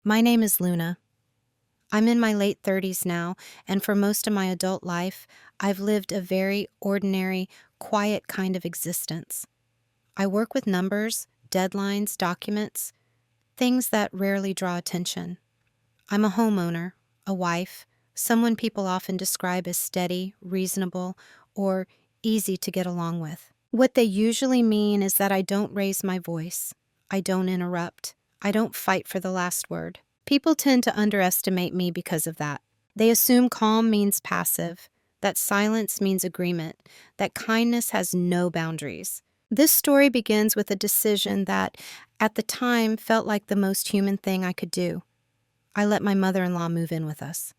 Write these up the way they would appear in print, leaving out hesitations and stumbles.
My name is Luna. I'm in my late 30s now, and for most of my adult life, I've lived a very ordinary, quiet kind of existence. I work with numbers, deadlines, documents, things that rarely draw attention. I'm a homeowner, a wife, someone people often describe as steady, reasonable, or easy to get along with. What they usually mean is that I don't raise my voice, I don't interrupt, I don't fight for the last word. People tend to underestimate me because of that. They assume calm means passive, that silence means agreement, that kindness has no boundaries. This story begins with a decision that, at the time, felt like the most human thing I could do. I let my mother-in-law move in with us.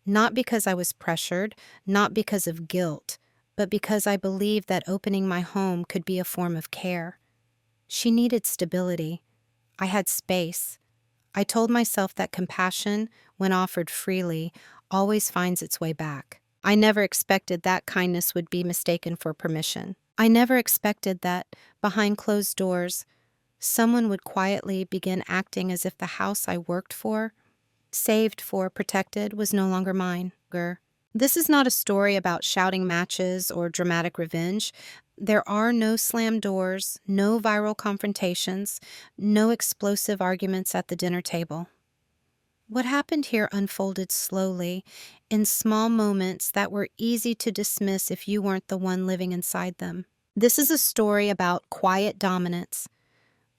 Not because I was pressured, not because of guilt, but because I believed that opening my home could be a form of care. She needed stability. I had space. I told myself that compassion, when offered freely, always finds its way back. I never expected that kindness would be mistaken for permission. I never expected that, behind closed doors, someone would quietly begin acting as if the house I worked for, saved for, protected, was no longer mine. This is not a story about shouting matches or dramatic revenge. There are no slammed doors, no viral confrontations, no explosive arguments at the dinner table. What happened here unfolded slowly, in small moments that were easy to dismiss if you weren't the one living inside them. This is a story about quiet dominance,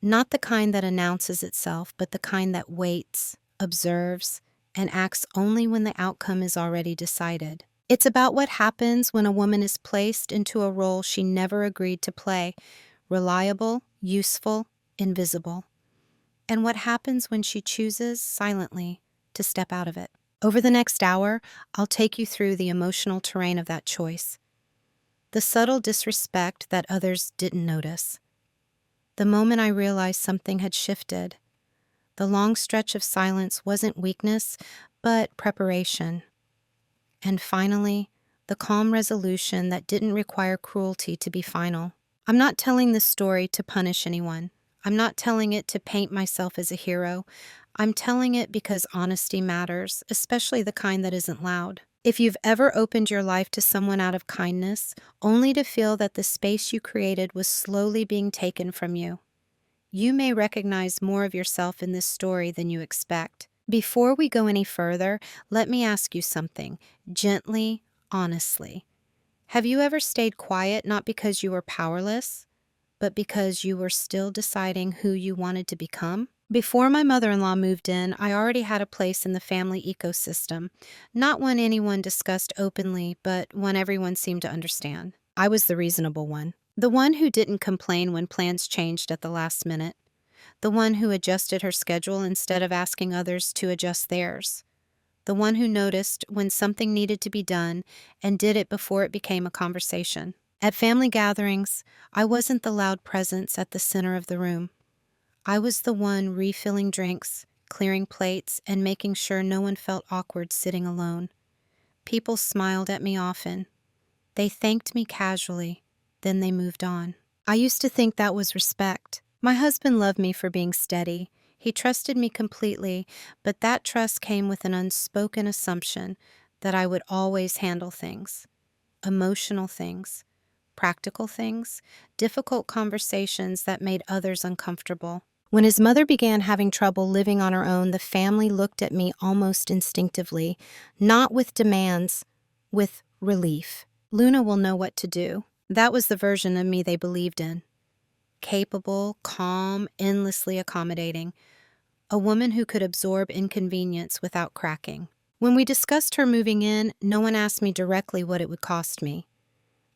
not the kind that announces itself, but the kind that waits, observes, and acts only when the outcome is already decided. It's about what happens when a woman is placed into a role she never agreed to play, reliable, useful, invisible, and what happens when she chooses, silently, to step out of it. Over the next hour, I'll take you through the emotional terrain of that choice, the subtle disrespect that others didn't notice, the moment I realized something had shifted. The long stretch of silence wasn't weakness, but preparation. And finally, the calm resolution that didn't require cruelty to be final. I'm not telling this story to punish anyone. I'm not telling it to paint myself as a hero. I'm telling it because honesty matters, especially the kind that isn't loud. If you've ever opened your life to someone out of kindness, only to feel that the space you created was slowly being taken from you, you may recognize more of yourself in this story than you expect. Before we go any further, let me ask you something, gently, honestly. Have you ever stayed quiet not because you were powerless, but because you were still deciding who you wanted to become? Before my mother-in-law moved in, I already had a place in the family ecosystem, not one anyone discussed openly, but one everyone seemed to understand. I was the reasonable one. The one who didn't complain when plans changed at the last minute. The one who adjusted her schedule instead of asking others to adjust theirs. The one who noticed when something needed to be done and did it before it became a conversation. At family gatherings, I wasn't the loud presence at the center of the room. I was the one refilling drinks, clearing plates, and making sure no one felt awkward sitting alone. People smiled at me often. They thanked me casually. Then they moved on. I used to think that was respect. My husband loved me for being steady. He trusted me completely, but that trust came with an unspoken assumption that I would always handle things, emotional things, practical things, difficult conversations that made others uncomfortable. When his mother began having trouble living on her own, the family looked at me almost instinctively, not with demands, with relief. Luna will know what to do. That was the version of me they believed in. Capable, calm, endlessly accommodating. A woman who could absorb inconvenience without cracking. When we discussed her moving in, no one asked me directly what it would cost me.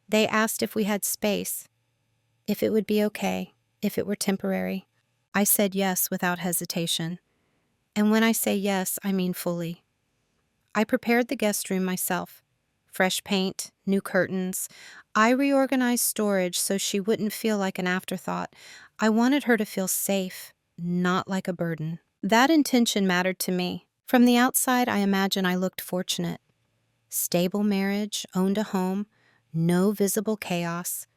They asked if we had space, if it would be okay, if it were temporary. I said yes without hesitation. And when I say yes, I mean fully. I prepared the guest room myself. Fresh paint, new curtains. I reorganized storage so she wouldn't feel like an afterthought. I wanted her to feel safe, not like a burden. That intention mattered to me. From the outside, I imagine I looked fortunate. Stable marriage, owned a home, no visible chaos.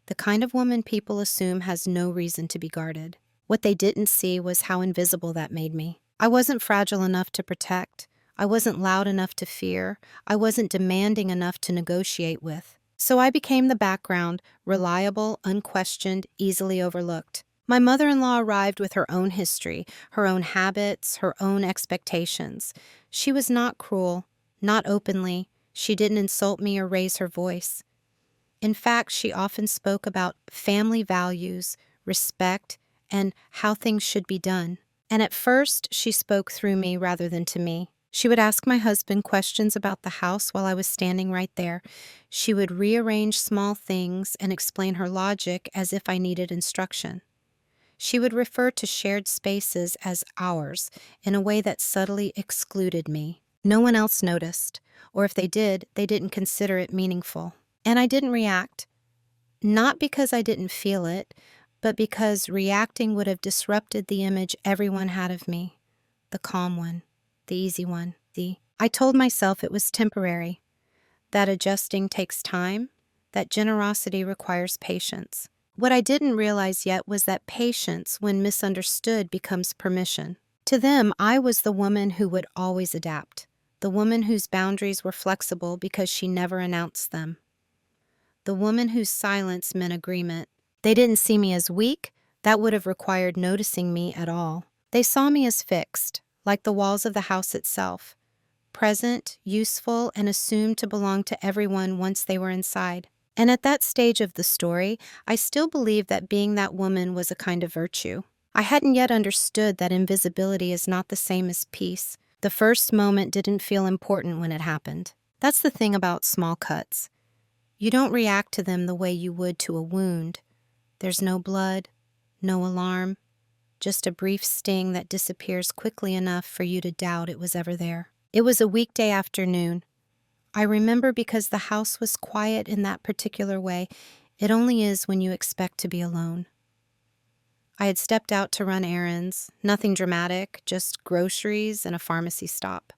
The kind of woman people assume has no reason to be guarded. What they didn't see was how invisible that made me. I wasn't fragile enough to protect. I wasn't loud enough to fear. I wasn't demanding enough to negotiate with. So I became the background, reliable, unquestioned, easily overlooked. My mother-in-law arrived with her own history, her own habits, her own expectations. She was not cruel, not openly. She didn't insult me or raise her voice. In fact, she often spoke about family values, respect, and how things should be done. And at first, she spoke through me rather than to me. She would ask my husband questions about the house while I was standing right there. She would rearrange small things and explain her logic as if I needed instruction. She would refer to shared spaces as ours in a way that subtly excluded me. No one else noticed, or if they did, they didn't consider it meaningful. And I didn't react, not because I didn't feel it, but because reacting would have disrupted the image everyone had of me. The calm one, the easy one, I told myself it was temporary, that adjusting takes time, that generosity requires patience. What I didn't realize yet was that patience, when misunderstood, becomes permission. To them, I was the woman who would always adapt, the woman whose boundaries were flexible because she never announced them, the woman whose silence meant agreement. They didn't see me as weak. That would have required noticing me at all. They saw me as fixed, like the walls of the house itself, present, useful, and assumed to belong to everyone once they were inside. And at that stage of the story, I still believed that being that woman was a kind of virtue. I hadn't yet understood that invisibility is not the same as peace. The first moment didn't feel important when it happened. That's the thing about small cuts. You don't react to them the way you would to a wound. There's no blood, no alarm, just a brief sting that disappears quickly enough for you to doubt it was ever there. It was a weekday afternoon. I remember because the house was quiet in that particular way. It only is when you expect to be alone. I had stepped out to run errands, nothing dramatic, just groceries and a pharmacy stop.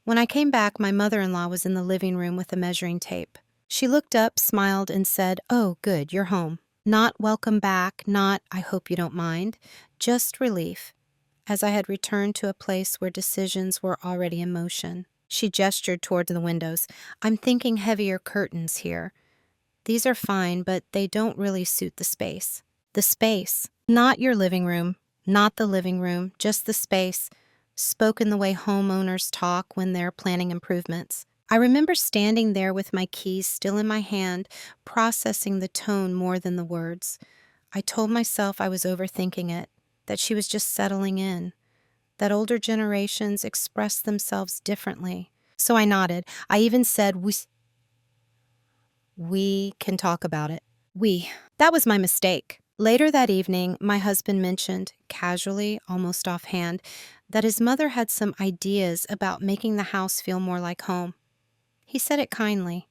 When I came back, my mother-in-law was in the living room with a measuring tape. She looked up, smiled, and said, "Oh, good, you're home." Not welcome back, not I hope you don't mind, just relief, as I had returned to a place where decisions were already in motion. She gestured toward the windows. "I'm thinking heavier curtains here. These are fine, but they don't really suit the space." The space, not your living room, not the living room, just the space, spoke in the way homeowners talk when they're planning improvements. I remember standing there with my keys still in my hand, processing the tone more than the words. I told myself I was overthinking it, that she was just settling in, that older generations express themselves differently. So I nodded. I even said, we can talk about it. That was my mistake. Later that evening, my husband mentioned, casually, almost offhand, that his mother had some ideas about making the house feel more like home. He said it kindly,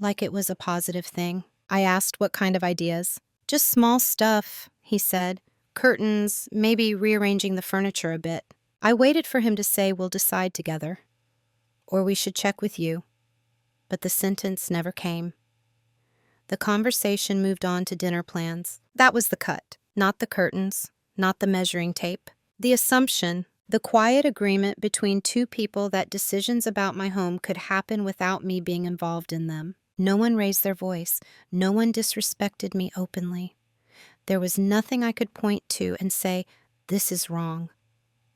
like it was a positive thing. I asked what kind of ideas. "Just small stuff," he said. "Curtains, maybe rearranging the furniture a bit." I waited for him to say, "We'll decide together," or "We should check with you," but the sentence never came. The conversation moved on to dinner plans. That was the cut. Not the curtains, not the measuring tape. The assumption, the quiet agreement between two people that decisions about my home could happen without me being involved in them. No one raised their voice. No one disrespected me openly. There was nothing I could point to and say, "This is wrong."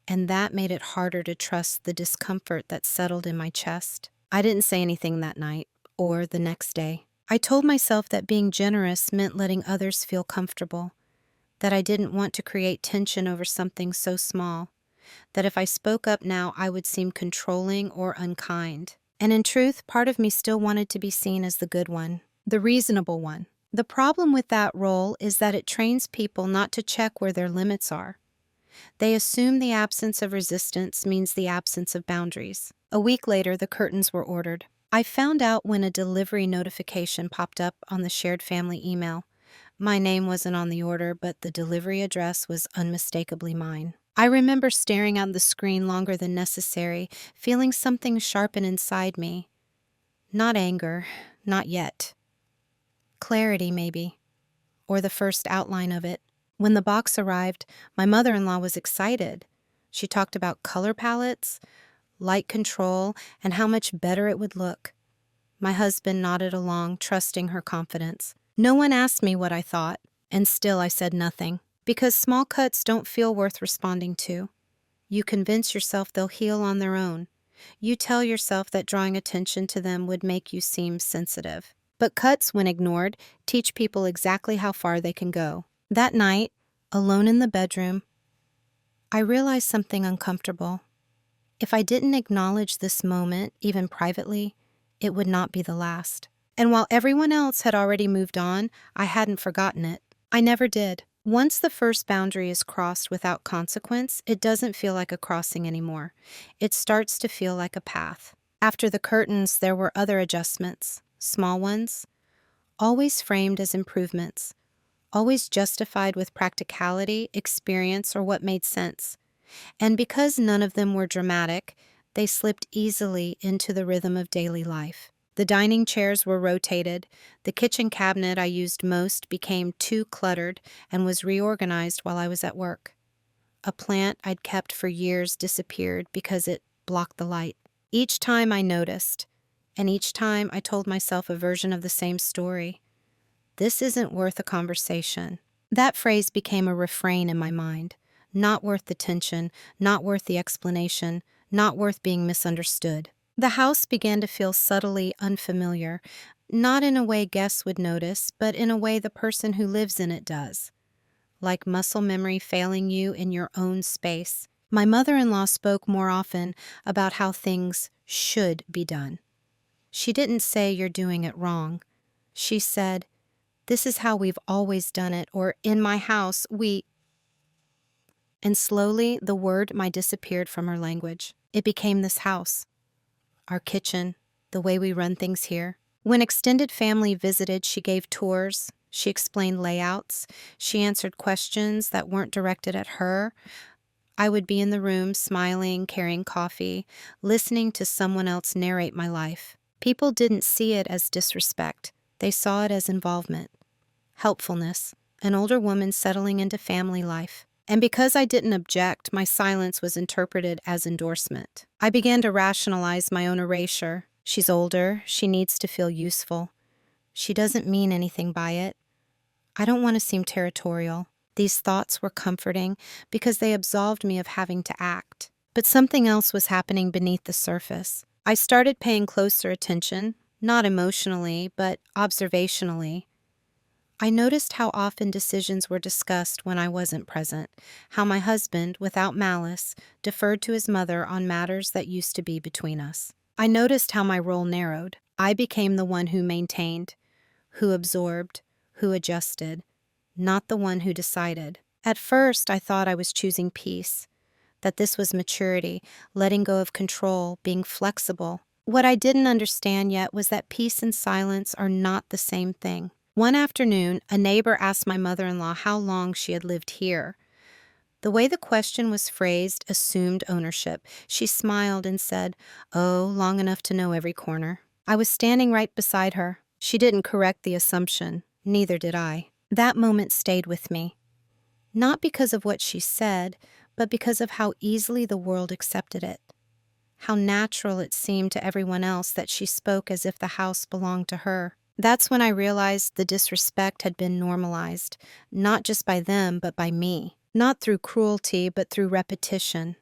And that made it harder to trust the discomfort that settled in my chest. I didn't say anything that night or the next day. I told myself that being generous meant letting others feel comfortable, that I didn't want to create tension over something so small, that if I spoke up now I would seem controlling or unkind. And in truth, part of me still wanted to be seen as the good one, the reasonable one. The problem with that role is that it trains people not to check where their limits are. They assume the absence of resistance means the absence of boundaries. A week later, the curtains were ordered. I found out when a delivery notification popped up on the shared family email. My name wasn't on the order, but the delivery address was unmistakably mine. I remember staring at the screen longer than necessary, feeling something sharpen inside me. Not anger, not yet. Clarity, maybe, or the first outline of it. When the box arrived, my mother-in-law was excited. She talked about color palettes, light control, and how much better it would look. My husband nodded along, trusting her confidence. No one asked me what I thought, and still I said nothing, because small cuts don't feel worth responding to. You convince yourself they'll heal on their own. You tell yourself that drawing attention to them would make you seem sensitive. But cuts, when ignored, teach people exactly how far they can go. That night, alone in the bedroom, I realized something uncomfortable. If I didn't acknowledge this moment, even privately, it would not be the last. And while everyone else had already moved on, I hadn't forgotten it. I never did. Once the first boundary is crossed without consequence, it doesn't feel like a crossing anymore. It starts to feel like a path. After the curtains, there were other adjustments, small ones, always framed as improvements, always justified with practicality, experience, or what made sense. And because none of them were dramatic, they slipped easily into the rhythm of daily life. The dining chairs were rotated, the kitchen cabinet I used most became too cluttered and was reorganized while I was at work. A plant I'd kept for years disappeared because it blocked the light. Each time I noticed, and each time I told myself a version of the same story. This isn't worth a conversation. That phrase became a refrain in my mind. Not worth the tension, not worth the explanation, not worth being misunderstood. The house began to feel subtly unfamiliar, not in a way guests would notice, but in a way the person who lives in it does. Like muscle memory failing you in your own space. My mother-in-law spoke more often about how things should be done. She didn't say you're doing it wrong. She said, "This is how we've always done it," or "In my house, we..." And slowly, the word "my" disappeared from her language. It became this house, our kitchen, the way we run things here. When extended family visited, she gave tours, she explained layouts, she answered questions that weren't directed at her. I would be in the room, smiling, carrying coffee, listening to someone else narrate my life. People didn't see it as disrespect. They saw it as involvement, helpfulness, an older woman settling into family life. And because I didn't object, my silence was interpreted as endorsement. I began to rationalize my own erasure. She's older. She needs to feel useful. She doesn't mean anything by it. I don't want to seem territorial. These thoughts were comforting because they absolved me of having to act. But something else was happening beneath the surface. I started paying closer attention, not emotionally, but observationally. I noticed how often decisions were discussed when I wasn't present, how my husband, without malice, deferred to his mother on matters that used to be between us. I noticed how my role narrowed. I became the one who maintained, who absorbed, who adjusted, not the one who decided. At first, I thought I was choosing peace, that this was maturity, letting go of control, being flexible. What I didn't understand yet was that peace and silence are not the same thing. One afternoon, a neighbor asked my mother-in-law how long she had lived here. The way the question was phrased assumed ownership. She smiled and said, "Oh, long enough to know every corner." I was standing right beside her. She didn't correct the assumption. Neither did I. That moment stayed with me. Not because of what she said, but because of how easily the world accepted it. How natural it seemed to everyone else that she spoke as if the house belonged to her. That's when I realized the disrespect had been normalized, not just by them, but by me. Not through cruelty, but through repetition,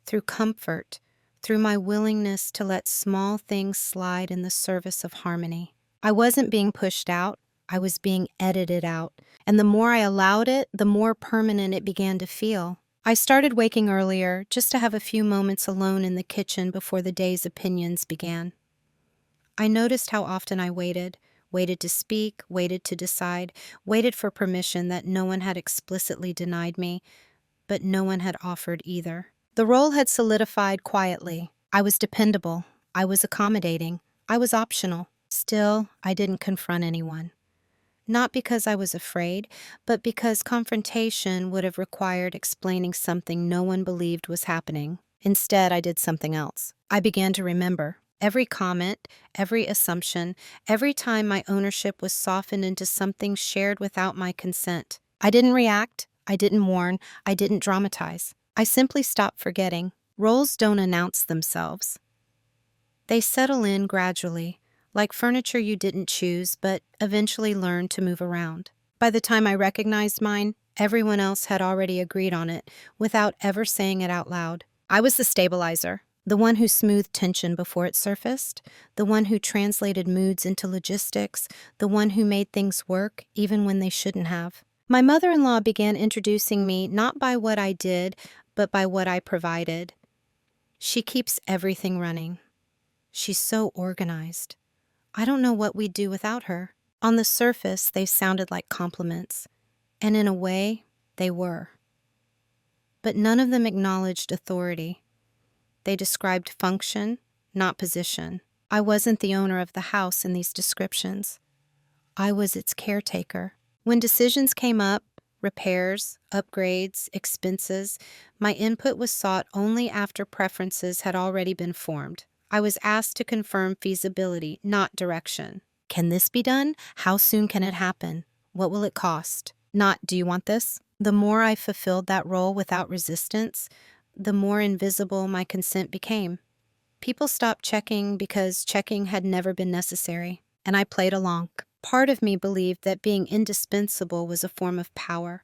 through comfort, through my willingness to let small things slide in the service of harmony. I wasn't being pushed out, I was being edited out. And the more I allowed it, the more permanent it began to feel. I started waking earlier, just to have a few moments alone in the kitchen before the day's opinions began. I noticed how often I waited to speak, waited to decide, waited for permission that no one had explicitly denied me, but no one had offered either. The role had solidified quietly. I was dependable. I was accommodating. I was optional. Still, I didn't confront anyone. Not because I was afraid, but because confrontation would have required explaining something no one believed was happening. Instead, I did something else. I began to remember. Every comment, every assumption, every time my ownership was softened into something shared without my consent. I didn't react, I didn't warn, I didn't dramatize. I simply stopped forgetting. Roles don't announce themselves. They settle in gradually, like furniture you didn't choose but eventually learned to move around. By the time I recognized mine, everyone else had already agreed on it without ever saying it out loud. I was the stabilizer, the one who smoothed tension before it surfaced, the one who translated moods into logistics, the one who made things work even when they shouldn't have. My mother-in-law began introducing me not by what I did, but by what I provided. She keeps everything running. She's so organized. I don't know what we'd do without her. On the surface, they sounded like compliments, and in a way, they were. But none of them acknowledged authority. They described function, not position. I wasn't the owner of the house in these descriptions. I was its caretaker. When decisions came up, repairs, upgrades, expenses, my input was sought only after preferences had already been formed. I was asked to confirm feasibility, not direction. Can this be done? How soon can it happen? What will it cost? Not, do you want this? The more I fulfilled that role without resistance, the more invisible my consent became. People stopped checking because checking had never been necessary, and I played along. Part of me believed that being indispensable was a form of power,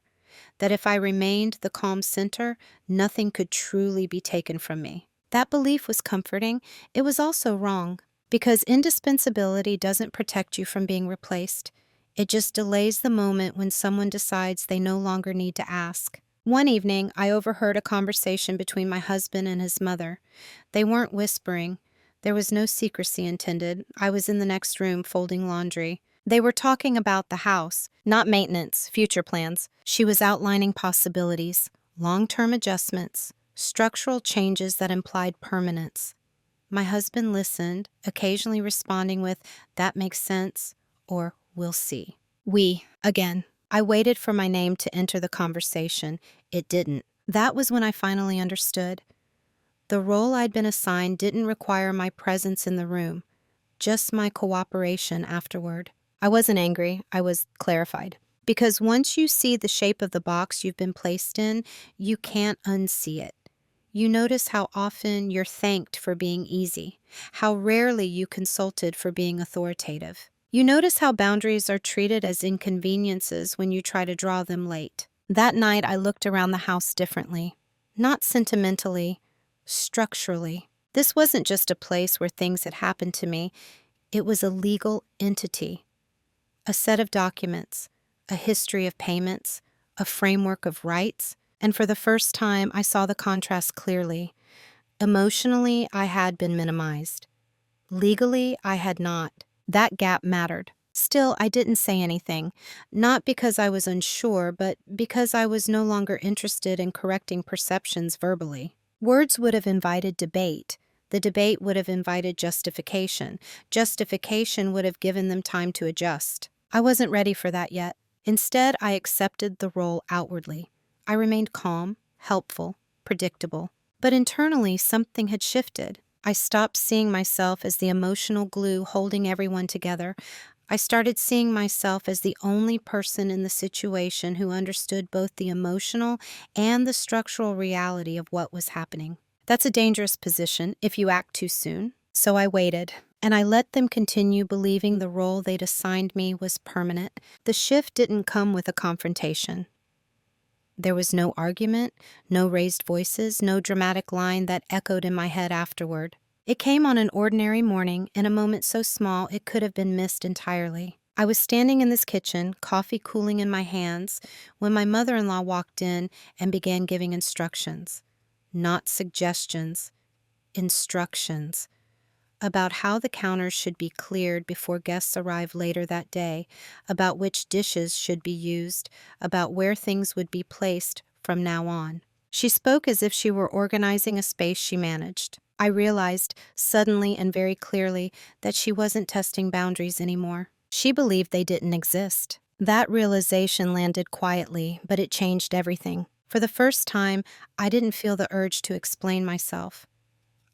that if I remained the calm center, nothing could truly be taken from me. That belief was comforting. It was also wrong, because indispensability doesn't protect you from being replaced. It just delays the moment when someone decides they no longer need to ask. One evening, I overheard a conversation between my husband and his mother. They weren't whispering. There was no secrecy intended. I was in the next room folding laundry. They were talking about the house, not maintenance, future plans. She was outlining possibilities, long-term adjustments, structural changes that implied permanence. My husband listened, occasionally responding with, "That makes sense," or "We'll see." Again. I waited for my name to enter the conversation. It didn't. That was when I finally understood. The role I'd been assigned didn't require my presence in the room, just my cooperation afterward. I wasn't angry, I was clarified. Because once you see the shape of the box you've been placed in, you can't unsee it. You notice how often you're thanked for being easy, how rarely you consulted for being authoritative. You notice how boundaries are treated as inconveniences when you try to draw them late. That night, I looked around the house differently. Not sentimentally, structurally. This wasn't just a place where things had happened to me. It was a legal entity. A set of documents, a history of payments, a framework of rights, and for the first time, I saw the contrast clearly. Emotionally, I had been minimized. Legally, I had not. That gap mattered. Still, I didn't say anything, not because I was unsure, but because I was no longer interested in correcting perceptions verbally. Words would have invited debate. The debate would have invited justification. Justification would have given them time to adjust. I wasn't ready for that yet. Instead, I accepted the role outwardly. I remained calm, helpful, predictable. But internally, something had shifted. I stopped seeing myself as the emotional glue holding everyone together. I started seeing myself as the only person in the situation who understood both the emotional and the structural reality of what was happening. That's a dangerous position if you act too soon. So I waited, and I let them continue believing the role they'd assigned me was permanent. The shift didn't come with a confrontation. There was no argument, no raised voices, no dramatic line that echoed in my head afterward. It came on an ordinary morning, in a moment so small it could have been missed entirely. I was standing in this kitchen, coffee cooling in my hands, when my mother-in-law walked in and began giving instructions. Not suggestions, instructions. About how the counters should be cleared before guests arrive later that day, about which dishes should be used, about where things would be placed from now on. She spoke as if she were organizing a space she managed. I realized, suddenly and very clearly, that she wasn't testing boundaries anymore. She believed they didn't exist. That realization landed quietly, but it changed everything. For the first time, I didn't feel the urge to explain myself.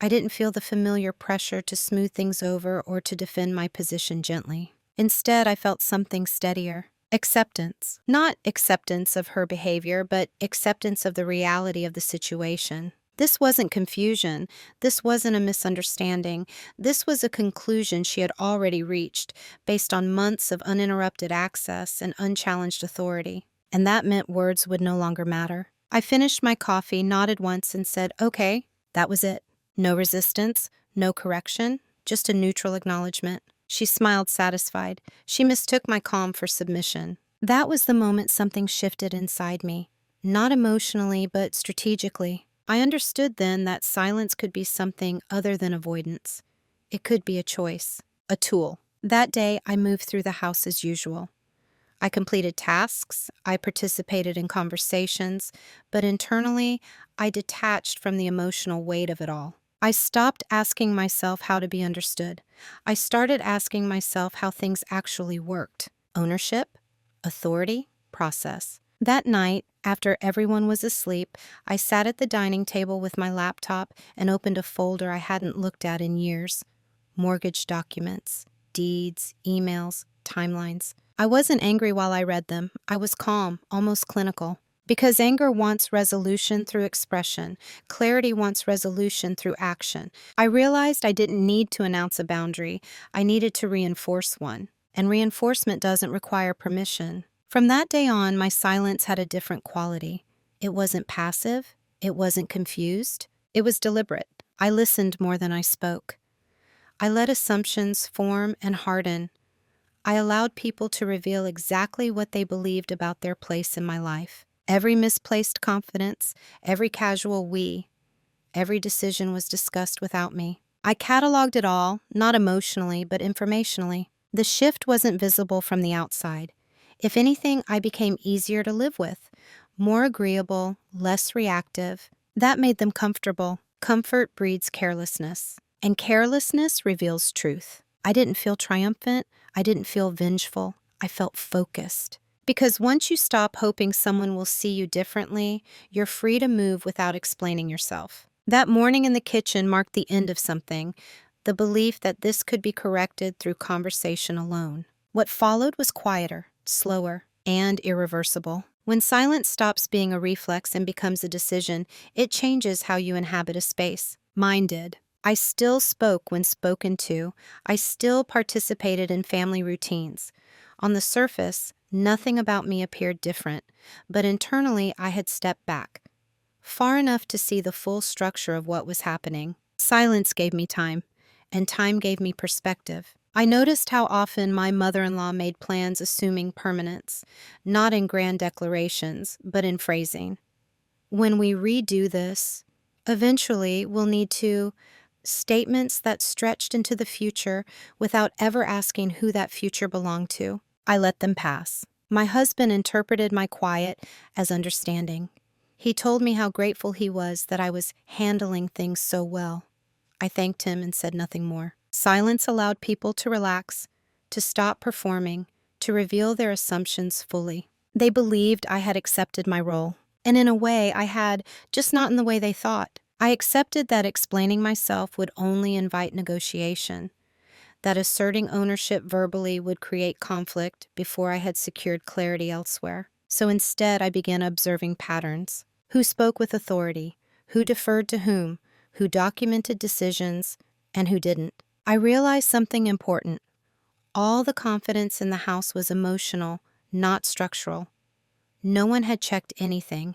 I didn't feel the familiar pressure to smooth things over or to defend my position gently. Instead, I felt something steadier. Acceptance. Not acceptance of her behavior, but acceptance of the reality of the situation. This wasn't confusion. This wasn't a misunderstanding. This was a conclusion she had already reached based on months of uninterrupted access and unchallenged authority. And that meant words would no longer matter. I finished my coffee, nodded once, and said, "Okay." That was it. No resistance, no correction, just a neutral acknowledgement. She smiled, satisfied. She mistook my calm for submission. That was the moment something shifted inside me. Not emotionally, but strategically. I understood then that silence could be something other than avoidance. It could be a choice, a tool. That day, I moved through the house as usual. I completed tasks, I participated in conversations, but internally, I detached from the emotional weight of it all. I stopped asking myself how to be understood. I started asking myself how things actually worked. Ownership, authority, process. That night, after everyone was asleep, I sat at the dining table with my laptop and opened a folder I hadn't looked at in years. Mortgage documents, deeds, emails, timelines. I wasn't angry while I read them. I was calm, almost clinical. Because anger wants resolution through expression, clarity wants resolution through action. I realized I didn't need to announce a boundary. I needed to reinforce one. And reinforcement doesn't require permission. From that day on, my silence had a different quality. It wasn't passive. It wasn't confused. It was deliberate. I listened more than I spoke. I let assumptions form and harden. I allowed people to reveal exactly what they believed about their place in my life. Every misplaced confidence, every casual we, every decision was discussed without me. I cataloged it all, not emotionally, but informationally. The shift wasn't visible from the outside. If anything, I became easier to live with, more agreeable, less reactive. That made them comfortable. Comfort breeds carelessness, and carelessness reveals truth. I didn't feel triumphant. I didn't feel vengeful. I felt focused. Because once you stop hoping someone will see you differently, you're free to move without explaining yourself. That morning in the kitchen marked the end of something, the belief that this could be corrected through conversation alone. What followed was quieter, slower, and irreversible. When silence stops being a reflex and becomes a decision, it changes how you inhabit a space. Mine did. I still spoke when spoken to. I still participated in family routines. On the surface, nothing about me appeared different, but internally I had stepped back, far enough to see the full structure of what was happening. Silence gave me time, and time gave me perspective. I noticed how often my mother-in-law made plans assuming permanence, not in grand declarations, but in phrasing. When we redo this, eventually we'll need to statements that stretched into the future without ever asking who that future belonged to. I let them pass. My husband interpreted my quiet as understanding. He told me how grateful he was that I was handling things so well. I thanked him and said nothing more. Silence allowed people to relax, to stop performing, to reveal their assumptions fully. They believed I had accepted my role. And in a way, I had, just not in the way they thought. I accepted that explaining myself would only invite negotiation, that asserting ownership verbally would create conflict before I had secured clarity elsewhere. So instead, I began observing patterns. Who spoke with authority? Who deferred to whom? Who documented decisions? And who didn't? I realized something important. All the confidence in the house was emotional, not structural. No one had checked anything.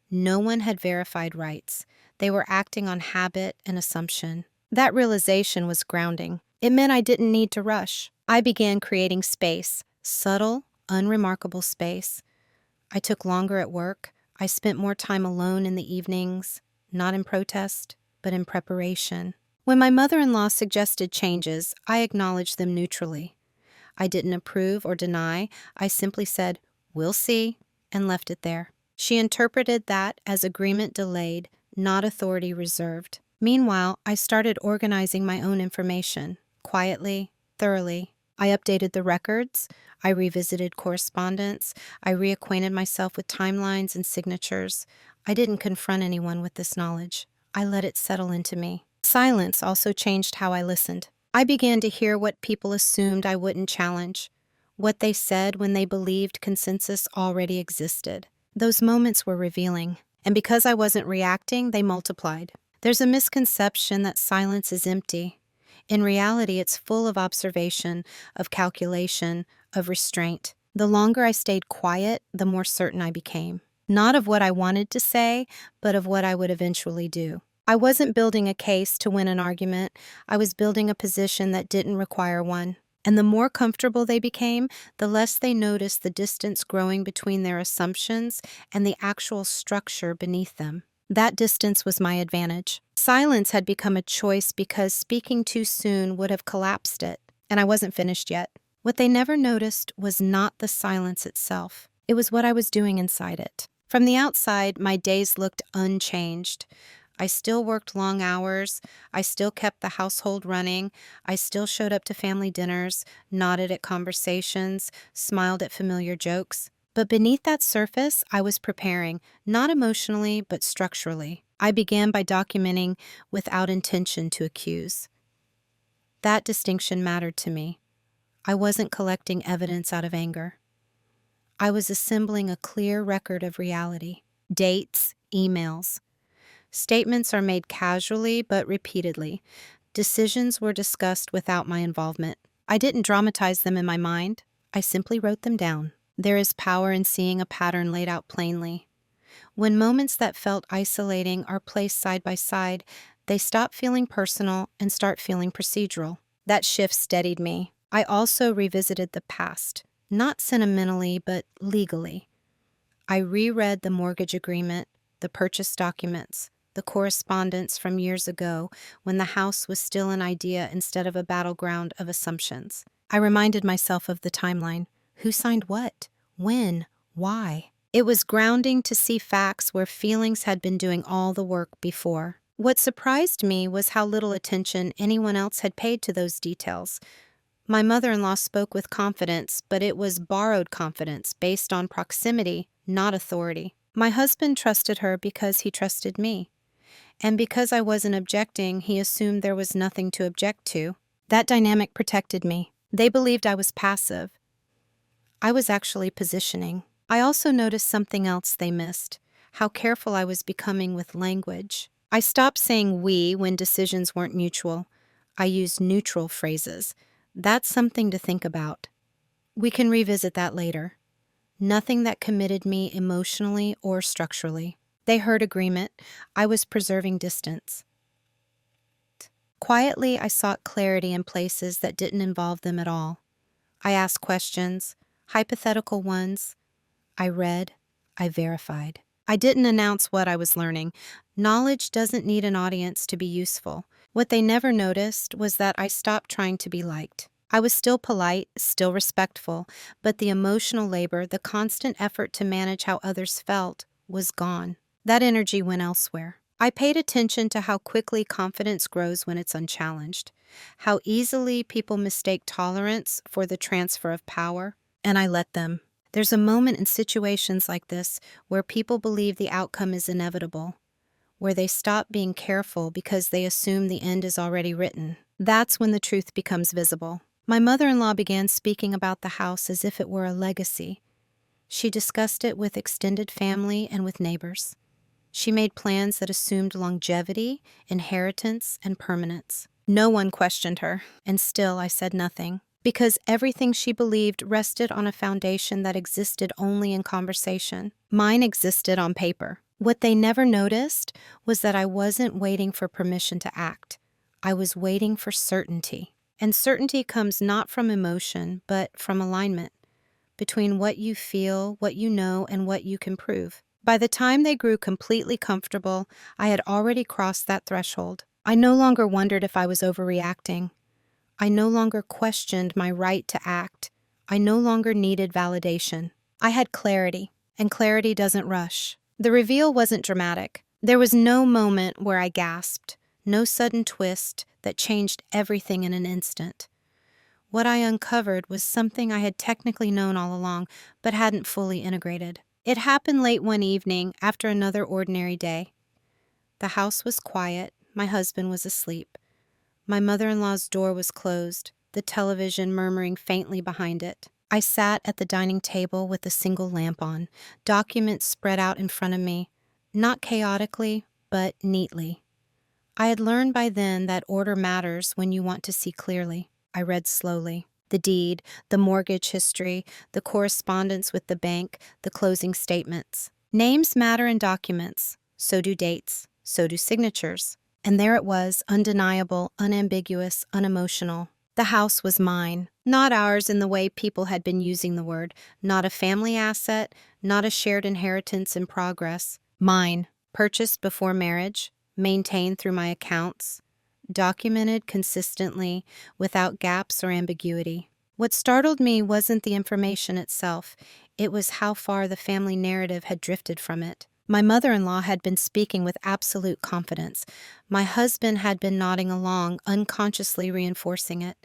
No one had verified rights. They were acting on habit and assumption. That realization was grounding. It meant I didn't need to rush. I began creating space, subtle, unremarkable space. I took longer at work. I spent more time alone in the evenings, not in protest, but in preparation. When my mother-in-law suggested changes, I acknowledged them neutrally. I didn't approve or deny. I simply said, "We'll see," and left it there. She interpreted that as agreement delayed, not authority reserved. Meanwhile, I started organizing my own information, quietly, thoroughly. I updated the records, I revisited correspondence, I reacquainted myself with timelines and signatures. I didn't confront anyone with this knowledge. I let it settle into me. Silence also changed how I listened. I began to hear what people assumed I wouldn't challenge, what they said when they believed consensus already existed. Those moments were revealing, and because I wasn't reacting, they multiplied. There's a misconception that silence is empty. In reality, it's full of observation, of calculation, of restraint. The longer I stayed quiet, the more certain I became. Not of what I wanted to say, but of what I would eventually do. I wasn't building a case to win an argument. I was building a position that didn't require one. And the more comfortable they became, the less they noticed the distance growing between their assumptions and the actual structure beneath them. That distance was my advantage. Silence had become a choice because speaking too soon would have collapsed it, and I wasn't finished yet. What they never noticed was not the silence itself. It was what I was doing inside it. From the outside, my days looked unchanged. I still worked long hours. I still kept the household running. I still showed up to family dinners, nodded at conversations, smiled at familiar jokes. But beneath that surface, I was preparing, not emotionally, but structurally. I began by documenting without intention to accuse. That distinction mattered to me. I wasn't collecting evidence out of anger. I was assembling a clear record of reality. Dates, emails. Statements are made casually but repeatedly. Decisions were discussed without my involvement. I didn't dramatize them in my mind. I simply wrote them down. There is power in seeing a pattern laid out plainly. When moments that felt isolating are placed side by side, they stop feeling personal and start feeling procedural. That shift steadied me. I also revisited the past, not sentimentally, but legally. I reread the mortgage agreement, the purchase documents, the correspondence from years ago when the house was still an idea instead of a battleground of assumptions. I reminded myself of the timeline. Who signed what? When? Why? It was grounding to see facts where feelings had been doing all the work before. What surprised me was how little attention anyone else had paid to those details. My mother-in-law spoke with confidence, but it was borrowed confidence based on proximity, not authority. My husband trusted her because he trusted me. And because I wasn't objecting, he assumed there was nothing to object to. That dynamic protected me. They believed I was passive. I was actually positioning. I also noticed something else they missed, how careful I was becoming with language. I stopped saying we when decisions weren't mutual. I used neutral phrases. That's something to think about. We can revisit that later. Nothing that committed me emotionally or structurally. They heard agreement. I was preserving distance. Quietly, I sought clarity in places that didn't involve them at all. I asked questions, hypothetical ones. I read. I verified. I didn't announce what I was learning. Knowledge doesn't need an audience to be useful. What they never noticed was that I stopped trying to be liked. I was still polite, still respectful, but the emotional labor, the constant effort to manage how others felt, was gone. That energy went elsewhere. I paid attention to how quickly confidence grows when it's unchallenged, how easily people mistake tolerance for the transfer of power, and I let them. There's a moment in situations like this where people believe the outcome is inevitable, where they stop being careful because they assume the end is already written. That's when the truth becomes visible. My mother-in-law began speaking about the house as if it were a legacy. She discussed it with extended family and with neighbors. She made plans that assumed longevity, inheritance, and permanence. No one questioned her, and still I said nothing, because everything she believed rested on a foundation that existed only in conversation. Mine existed on paper. What they never noticed was that I wasn't waiting for permission to act. I was waiting for certainty. And certainty comes not from emotion, but from alignment between what you feel, what you know, and what you can prove. By the time they grew completely comfortable, I had already crossed that threshold. I no longer wondered if I was overreacting. I no longer questioned my right to act. I no longer needed validation. I had clarity, and clarity doesn't rush. The reveal wasn't dramatic. There was no moment where I gasped, no sudden twist that changed everything in an instant. What I uncovered was something I had technically known all along, but hadn't fully integrated. It happened late one evening after another ordinary day. The house was quiet. My husband was asleep. My mother-in-law's door was closed, the television murmuring faintly behind it. I sat at the dining table with a single lamp on, documents spread out in front of me, not chaotically, but neatly. I had learned by then that order matters when you want to see clearly. I read slowly. The deed, the mortgage history, the correspondence with the bank, the closing statements. Names matter in documents. So do dates. So do signatures. And there it was, undeniable, unambiguous, unemotional. The house was mine. Not ours in the way people had been using the word. Not a family asset, not a shared inheritance in progress. Mine. Purchased before marriage, maintained through my accounts, documented consistently, without gaps or ambiguity. What startled me wasn't the information itself, it was how far the family narrative had drifted from it. My mother-in-law had been speaking with absolute confidence. My husband had been nodding along, unconsciously reinforcing it.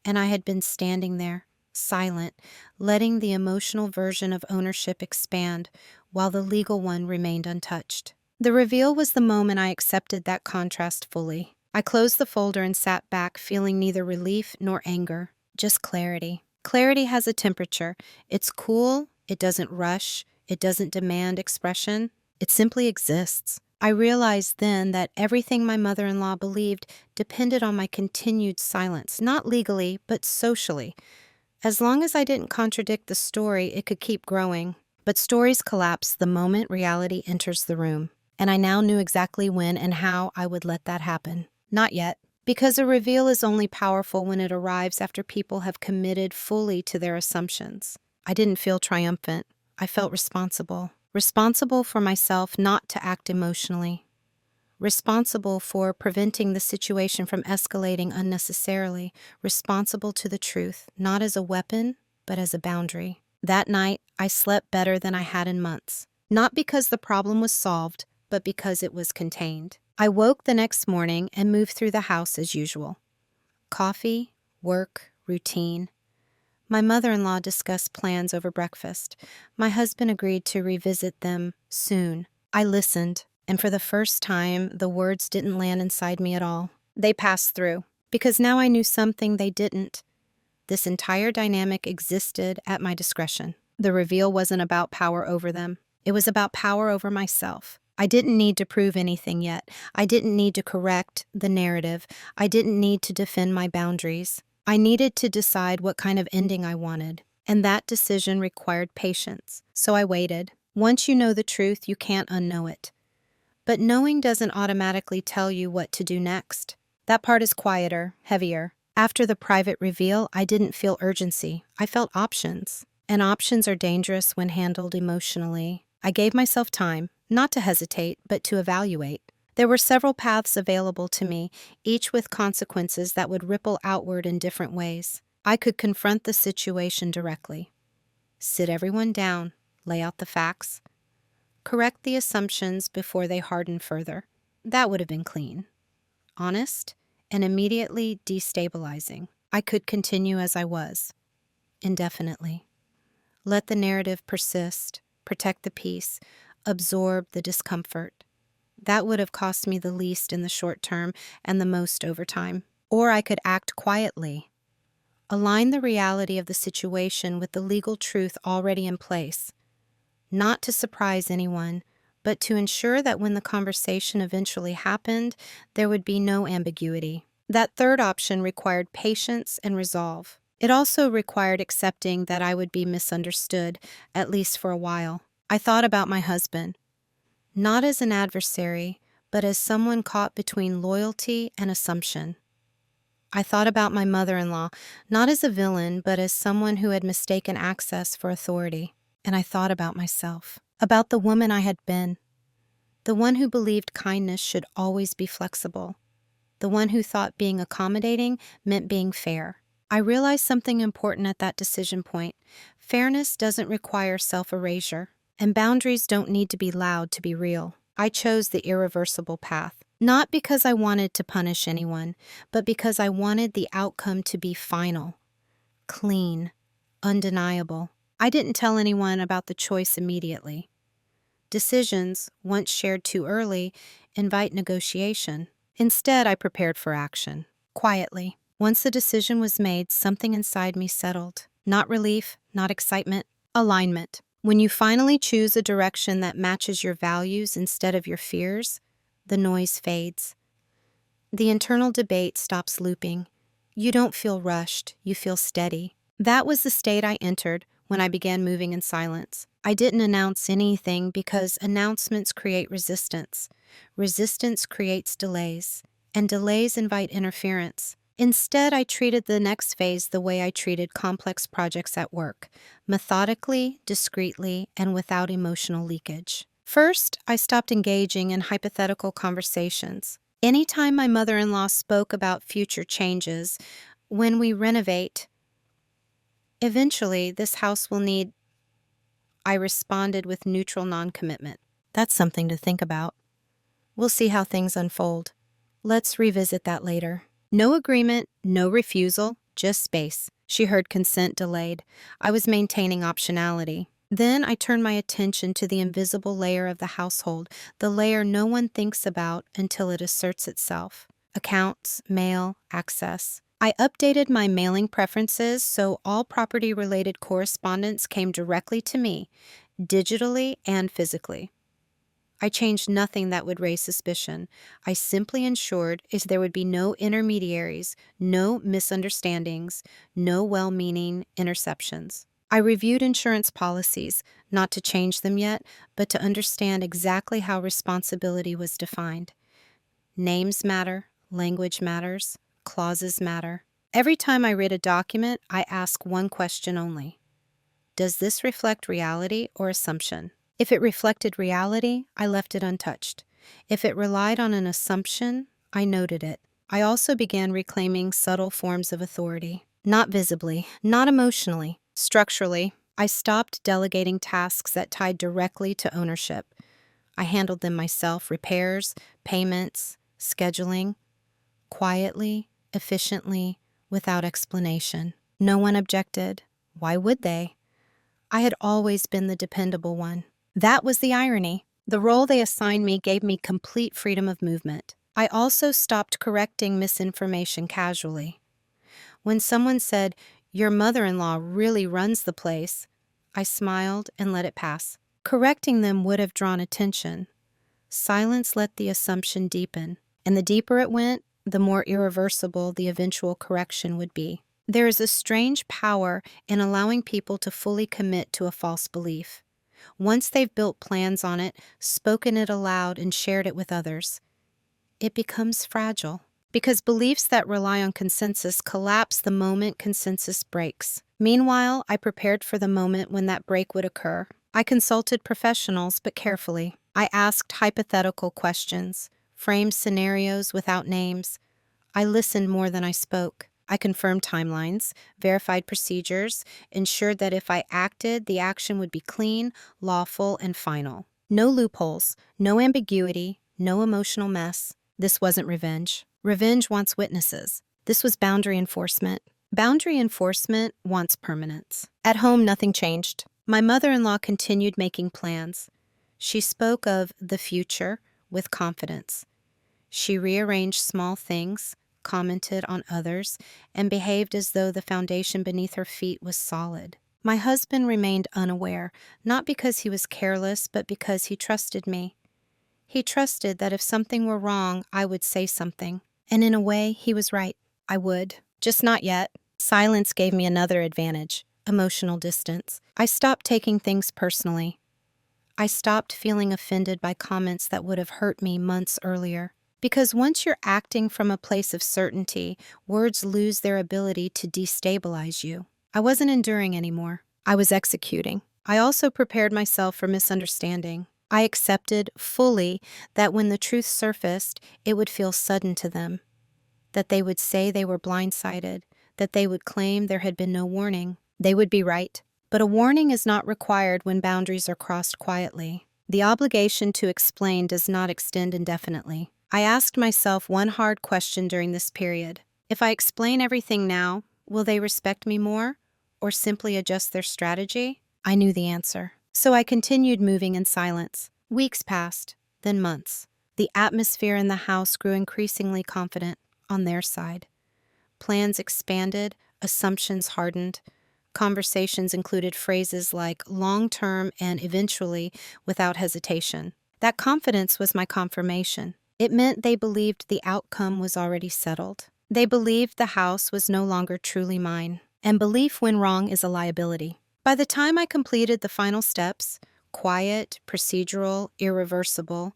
And I had been standing there, silent, letting the emotional version of ownership expand, while the legal one remained untouched. The reveal was the moment I accepted that contrast fully. I closed the folder and sat back, feeling neither relief nor anger, just clarity. Clarity has a temperature. It's cool, it doesn't rush, it doesn't demand expression, it simply exists. I realized then that everything my mother-in-law believed depended on my continued silence, not legally, but socially. As long as I didn't contradict the story, it could keep growing. But stories collapse the moment reality enters the room. And I now knew exactly when and how I would let that happen. Not yet, because a reveal is only powerful when it arrives after people have committed fully to their assumptions. I didn't feel triumphant. I felt responsible. Responsible for myself not to act emotionally. Responsible for preventing the situation from escalating unnecessarily. Responsible to the truth, not as a weapon, but as a boundary. That night, I slept better than I had in months. Not because the problem was solved, but because it was contained. I woke the next morning and moved through the house as usual. Coffee, work, routine. My mother-in-law discussed plans over breakfast. My husband agreed to revisit them soon. I listened, and for the first time, the words didn't land inside me at all. They passed through, because now I knew something they didn't. This entire dynamic existed at my discretion. The reveal wasn't about power over them. It was about power over myself. I didn't need to prove anything yet. I didn't need to correct the narrative. I didn't need to defend my boundaries. I needed to decide what kind of ending I wanted, and that decision required patience. So I waited. Once you know the truth, you can't unknow it. But knowing doesn't automatically tell you what to do next. That part is quieter, heavier. After the private reveal, I didn't feel urgency. I felt options. And options are dangerous when handled emotionally. I gave myself time, not to hesitate, but to evaluate. There were several paths available to me, each with consequences that would ripple outward in different ways. I could confront the situation directly. Sit everyone down, lay out the facts, correct the assumptions before they harden further. That would have been clean, honest, and immediately destabilizing. I could continue as I was, indefinitely. Let the narrative persist, protect the peace, absorb the discomfort. That would have cost me the least in the short term and the most over time. Or I could act quietly, align the reality of the situation with the legal truth already in place, not to surprise anyone, but to ensure that when the conversation eventually happened, there would be no ambiguity. That third option required patience and resolve. It also required accepting that I would be misunderstood, at least for a while. I thought about my husband, not as an adversary, but as someone caught between loyalty and assumption. I thought about my mother-in-law, not as a villain, but as someone who had mistaken access for authority. And I thought about myself, about the woman I had been, the one who believed kindness should always be flexible, the one who thought being accommodating meant being fair. I realized something important at that decision point. Fairness doesn't require self-erasure, and boundaries don't need to be loud to be real. I chose the irreversible path, not because I wanted to punish anyone, but because I wanted the outcome to be final, clean, undeniable. I didn't tell anyone about the choice immediately. Decisions, once shared too early, invite negotiation. Instead, I prepared for action, quietly. Once the decision was made, something inside me settled. Not relief, not excitement, alignment. When you finally choose a direction that matches your values instead of your fears, the noise fades. The internal debate stops looping. You don't feel rushed, you feel steady. That was the state I entered when I began moving in silence. I didn't announce anything because announcements create resistance. Resistance creates delays, and delays invite interference. Instead, I treated the next phase the way I treated complex projects at work, methodically, discreetly, and without emotional leakage. First, I stopped engaging in hypothetical conversations. Anytime my mother-in-law spoke about future changes, when we renovate, eventually this house will need, I responded with neutral non-commitment. That's something to think about. We'll see how things unfold. Let's revisit that later. No agreement, no refusal, just space. She heard consent delayed. I was maintaining optionality. Then I turned my attention to the invisible layer of the household, the layer no one thinks about until it asserts itself. Accounts, mail, access. I updated my mailing preferences so all property-related correspondence came directly to me, digitally and physically. I changed nothing that would raise suspicion. I simply ensured there would be no intermediaries, no misunderstandings, no well-meaning interceptions. I reviewed insurance policies, not to change them yet, but to understand exactly how responsibility was defined. Names matter, language matters, clauses matter. Every time I read a document, I ask one question only. Does this reflect reality or assumption? If it reflected reality, I left it untouched. If it relied on an assumption, I noted it. I also began reclaiming subtle forms of authority. Not visibly, not emotionally, structurally. I stopped delegating tasks that tied directly to ownership. I handled them myself, repairs, payments, scheduling, quietly, efficiently, without explanation. No one objected. Why would they? I had always been the dependable one. That was the irony. The role they assigned me gave me complete freedom of movement. I also stopped correcting misinformation casually. When someone said, "Your mother-in-law really runs the place," I smiled and let it pass. Correcting them would have drawn attention. Silence let the assumption deepen, and the deeper it went, the more irreversible the eventual correction would be. There is a strange power in allowing people to fully commit to a false belief. Once they've built plans on it, spoken it aloud, and shared it with others, it becomes fragile. Because beliefs that rely on consensus collapse the moment consensus breaks. Meanwhile, I prepared for the moment when that break would occur. I consulted professionals, but carefully. I asked hypothetical questions, framed scenarios without names. I listened more than I spoke. I confirmed timelines, verified procedures, ensured that if I acted, the action would be clean, lawful, and final. No loopholes, no ambiguity, no emotional mess. This wasn't revenge. Revenge wants witnesses. This was boundary enforcement. Boundary enforcement wants permanence. At home, nothing changed. My mother-in-law continued making plans. She spoke of the future with confidence. She rearranged small things, commented on others, and behaved as though the foundation beneath her feet was solid. My husband remained unaware, not because he was careless, but because he trusted me. He trusted that if something were wrong, I would say something. And in a way, he was right. I would. Just not yet. Silence gave me another advantage: emotional distance. I stopped taking things personally. I stopped feeling offended by comments that would have hurt me months earlier. Because once you're acting from a place of certainty, words lose their ability to destabilize you. I wasn't enduring anymore. I was executing. I also prepared myself for misunderstanding. I accepted fully that when the truth surfaced, it would feel sudden to them, that they would say they were blindsided, that they would claim there had been no warning. They would be right. But a warning is not required when boundaries are crossed quietly. The obligation to explain does not extend indefinitely. I asked myself one hard question during this period. If I explain everything now, will they respect me more, or simply adjust their strategy? I knew the answer. So I continued moving in silence. Weeks passed, then months. The atmosphere in the house grew increasingly confident on their side. Plans expanded, assumptions hardened. Conversations included phrases like long term and eventually without hesitation. That confidence was my confirmation. It meant they believed the outcome was already settled. They believed the house was no longer truly mine. And belief when wrong is a liability. By the time I completed the final steps, quiet, procedural, irreversible,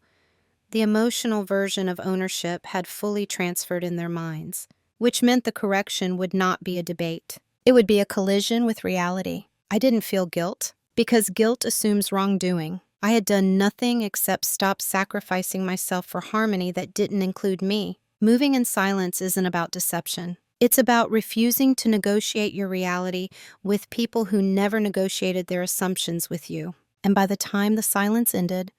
the emotional version of ownership had fully transferred in their minds, which meant the correction would not be a debate. It would be a collision with reality. I didn't feel guilt, because guilt assumes wrongdoing. I had done nothing except stop sacrificing myself for harmony that didn't include me. Moving in silence isn't about deception. It's about refusing to negotiate your reality with people who never negotiated their assumptions with you. And by the time the silence ended,